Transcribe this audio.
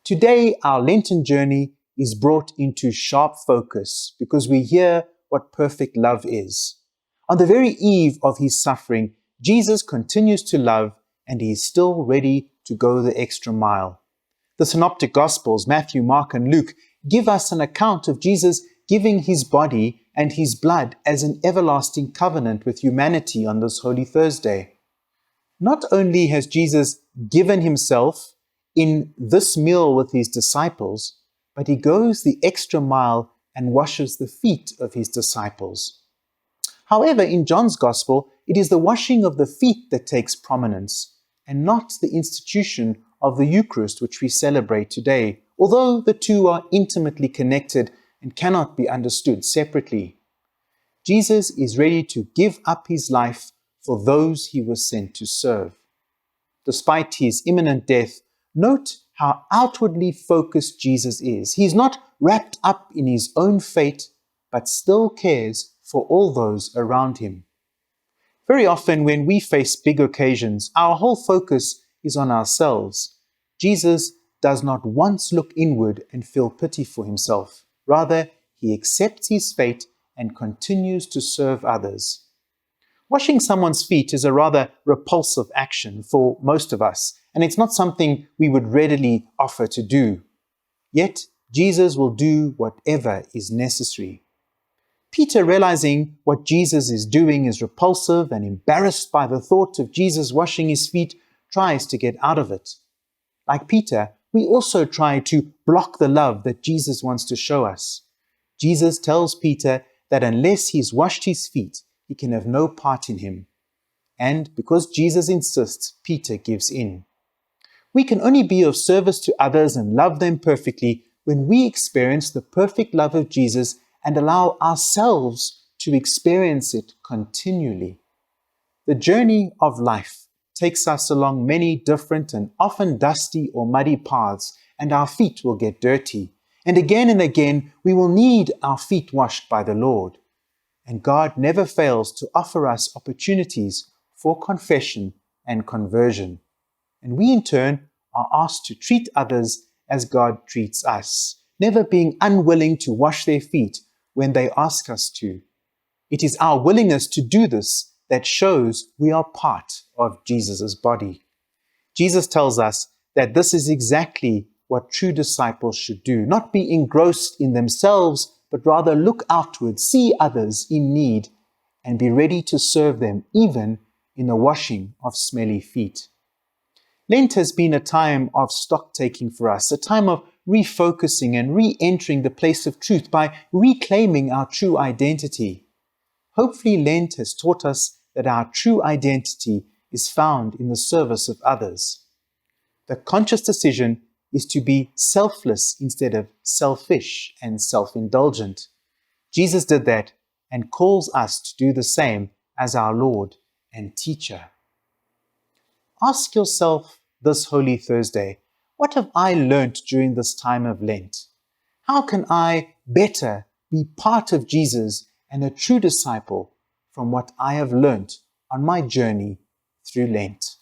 Today, our Lenten journey is brought into sharp focus because we hear what perfect love is. On the very eve of his suffering, Jesus continues to love, and he is still ready to go the extra mile. The Synoptic Gospels, Matthew, Mark, and Luke, give us an account of Jesus giving his body and his blood as an everlasting covenant with humanity on this Holy Thursday. Not only has Jesus given himself in this meal with his disciples, but he goes the extra mile and washes the feet of his disciples. However, in John's Gospel, it is the washing of the feet that takes prominence, and not the institution of the Eucharist which we celebrate today, although the two are intimately connected and cannot be understood separately. Jesus is ready to give up his life for those he was sent to serve. Despite his imminent death, note how outwardly focused Jesus is. He is not wrapped up in his own fate, but still cares for all those around him. Very often when we face big occasions, our whole focus is on ourselves. Jesus does not once look inward and feel pity for himself. Rather, he accepts his fate and continues to serve others. Washing someone's feet is a rather repulsive action for most of us, and it's not something we would readily offer to do. Yet, Jesus will do whatever is necessary. Peter, realizing what Jesus is doing is repulsive and embarrassed by the thought of Jesus washing his feet, tries to get out of it. Like Peter, we also try to block the love that Jesus wants to show us. Jesus tells Peter that unless he's washed his feet, he can have no part in him. And because Jesus insists, Peter gives in. We can only be of service to others and love them perfectly when we experience the perfect love of Jesus and allow ourselves to experience it continually. The journey of life takes us along many different and often dusty or muddy paths, and our feet will get dirty. And again, we will need our feet washed by the Lord. And God never fails to offer us opportunities for confession and conversion. And we in turn are asked to treat others as God treats us, never being unwilling to wash their feet when they ask us to. It is our willingness to do this that shows we are part of Jesus' body. Jesus tells us that this is exactly what true disciples should do, not be engrossed in themselves, but rather look outward, see others in need, and be ready to serve them, even in the washing of smelly feet. Lent has been a time of stock-taking for us, a time of refocusing and re-entering the place of truth by reclaiming our true identity. Hopefully, Lent has taught us that our true identity is found in the service of others. The conscious decision is to be selfless instead of selfish and self-indulgent. Jesus did that and calls us to do the same as our Lord and Teacher. Ask yourself this Holy Thursday, what have I learnt during this time of Lent? How can I better be part of Jesus and a true disciple from what I have learnt on my journey through Lent?